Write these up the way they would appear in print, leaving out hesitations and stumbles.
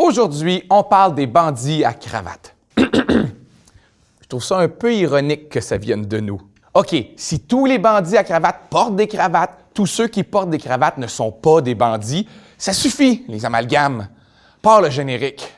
Aujourd'hui, on parle des bandits à cravate. Je trouve ça un peu ironique que ça vienne de nous. OK, si tous les bandits à cravate portent des cravates, tous ceux qui portent des cravates ne sont pas des bandits, ça suffit, les amalgames. Part le générique.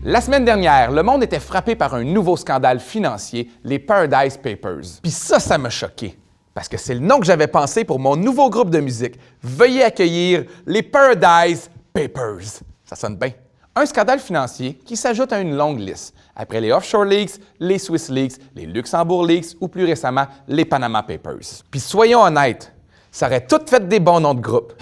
La semaine dernière, le monde était frappé par un nouveau scandale financier, les Paradise Papers. Puis ça m'a choqué, parce que c'est le nom que j'avais pensé pour mon nouveau groupe de musique. Veuillez accueillir les Paradise Papers. Ça sonne bien. Un scandale financier qui s'ajoute à une longue liste, après les Offshore Leaks, les Swiss Leaks, les Luxembourg Leaks ou plus récemment, les Panama Papers. Puis soyons honnêtes, ça aurait tout fait des bons noms de groupe.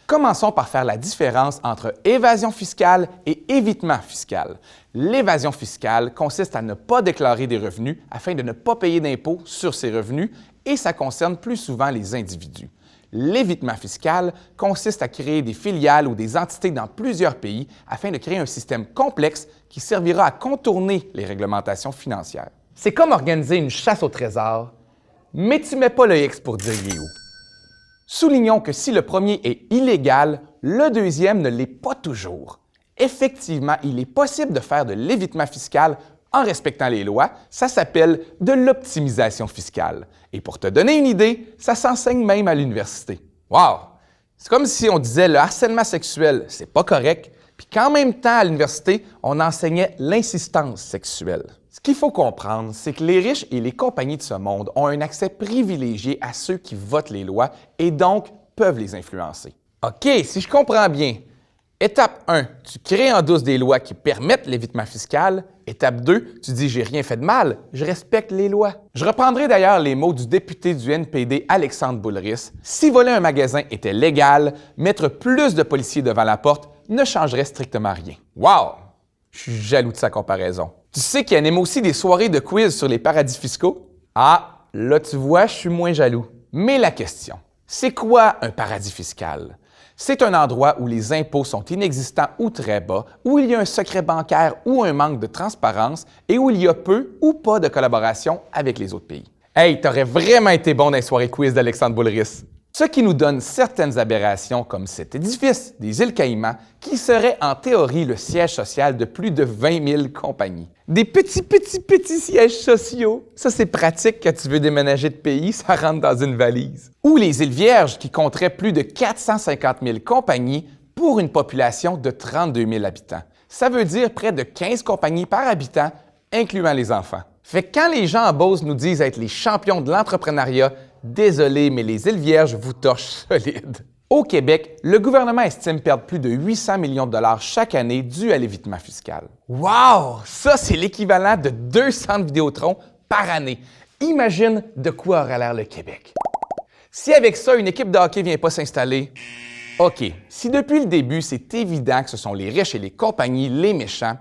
Commençons par faire la différence entre évasion fiscale et évitement fiscal. L'évasion fiscale consiste à ne pas déclarer des revenus afin de ne pas payer d'impôts sur ces revenus et ça concerne plus souvent les individus. L'évitement fiscal consiste à créer des filiales ou des entités dans plusieurs pays afin de créer un système complexe qui servira à contourner les réglementations financières. C'est comme organiser une chasse au trésor, mais tu ne mets pas le X pour dire il est où. Soulignons que si le premier est illégal, le deuxième ne l'est pas toujours. Effectivement, il est possible de faire de l'évitement fiscal en respectant les lois. Ça s'appelle de l'optimisation fiscale. Et pour te donner une idée, ça s'enseigne même à l'université. Wow! C'est comme si on disait le harcèlement sexuel, c'est pas correct, puis qu'en même temps, à l'université, on enseignait l'insistance sexuelle. Ce qu'il faut comprendre, c'est que les riches et les compagnies de ce monde ont un accès privilégié à ceux qui votent les lois et donc peuvent les influencer. OK, si je comprends bien, étape 1, tu crées en douce des lois qui permettent l'évitement fiscal. Étape 2, tu dis « j'ai rien fait de mal, je respecte les lois ». Je reprendrai d'ailleurs les mots du député du NPD Alexandre Boulris. Si voler un magasin était légal, mettre plus de policiers devant la porte ne changerait strictement rien. Wow! Je suis jaloux de sa comparaison. Tu sais qu'il anime aussi des soirées de quiz sur les paradis fiscaux? Ah, là tu vois, je suis moins jaloux. Mais la question, c'est quoi un paradis fiscal? C'est un endroit où les impôts sont inexistants ou très bas, où il y a un secret bancaire ou un manque de transparence et où il y a peu ou pas de collaboration avec les autres pays. Hey, t'aurais vraiment été bon dans les soirées quiz d'Alexandre Boulris. Ce qui nous donne certaines aberrations comme cet édifice des îles Caïmans qui serait en théorie le siège social de plus de 20 000 compagnies. Des petits sièges sociaux. Ça, c'est pratique quand tu veux déménager de pays, ça rentre dans une valise. Ou les îles Vierges qui compteraient plus de 450 000 compagnies pour une population de 32 000 habitants. Ça veut dire près de 15 compagnies par habitant, incluant les enfants. Fait que quand les gens en Beauce nous disent être les champions de l'entrepreneuriat, désolé, mais les îles Vierges vous torchent solide. Au Québec, le gouvernement estime perdre plus de 800 millions de dollars chaque année dû à l'évitement fiscal. Wow! Ça, c'est l'équivalent de 200 Vidéotron par année. Imagine de quoi aura l'air le Québec. Si avec ça, une équipe de hockey ne vient pas s'installer, OK, si depuis le début, c'est évident que ce sont les riches et les compagnies les méchants,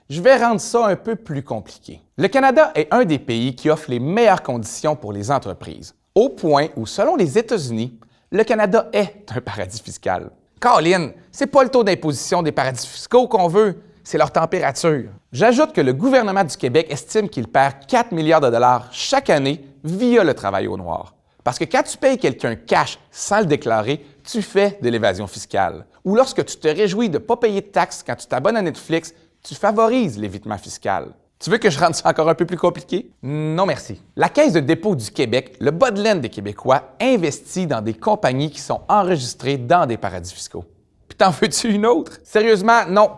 je vais rendre ça un peu plus compliqué. Le Canada est un des pays qui offre les meilleures conditions pour les entreprises, au point où, selon les États-Unis, le Canada est un paradis fiscal. Colin, c'est pas le taux d'imposition des paradis fiscaux qu'on veut, c'est leur température. J'ajoute que le gouvernement du Québec estime qu'il perd 4 milliards de dollars chaque année via le travail au noir. Parce que quand tu payes quelqu'un cash sans le déclarer, tu fais de l'évasion fiscale. Ou lorsque tu te réjouis de ne pas payer de taxes quand tu t'abonnes à Netflix, tu favorises l'évitement fiscal. Tu veux que je rende ça encore un peu plus compliqué? Non, merci. La Caisse de dépôt du Québec, le bas de laine des Québécois, investit dans des compagnies qui sont enregistrées dans des paradis fiscaux. Puis t'en veux-tu une autre? Sérieusement, non.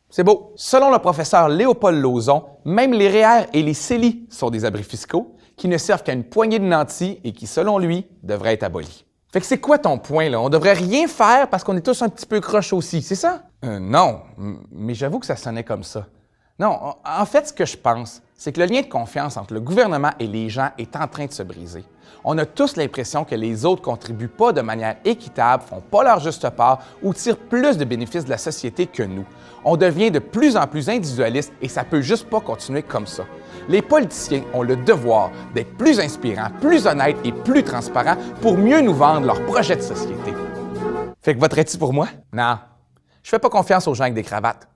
C'est beau. Selon le professeur Léopold Lauzon, même les REER et les CELI sont des abris fiscaux qui ne servent qu'à une poignée de nantis et qui, selon lui, devraient être abolis. Fait que c'est quoi ton point, là? On devrait rien faire parce qu'on est tous un petit peu croche aussi, c'est ça? Non, mais j'avoue que ça sonnait comme ça. Non, en fait, ce que je pense, c'est que le lien de confiance entre le gouvernement et les gens est en train de se briser. On a tous l'impression que les autres ne contribuent pas de manière équitable, font pas leur juste part ou tirent plus de bénéfices de la société que nous. On devient de plus en plus individualiste et ça peut juste pas continuer comme ça. Les politiciens ont le devoir d'être plus inspirants, plus honnêtes et plus transparents pour mieux nous vendre leurs projets de société. Fait que voterais-tu pour moi? Non. Je fais pas confiance aux gens avec des cravates.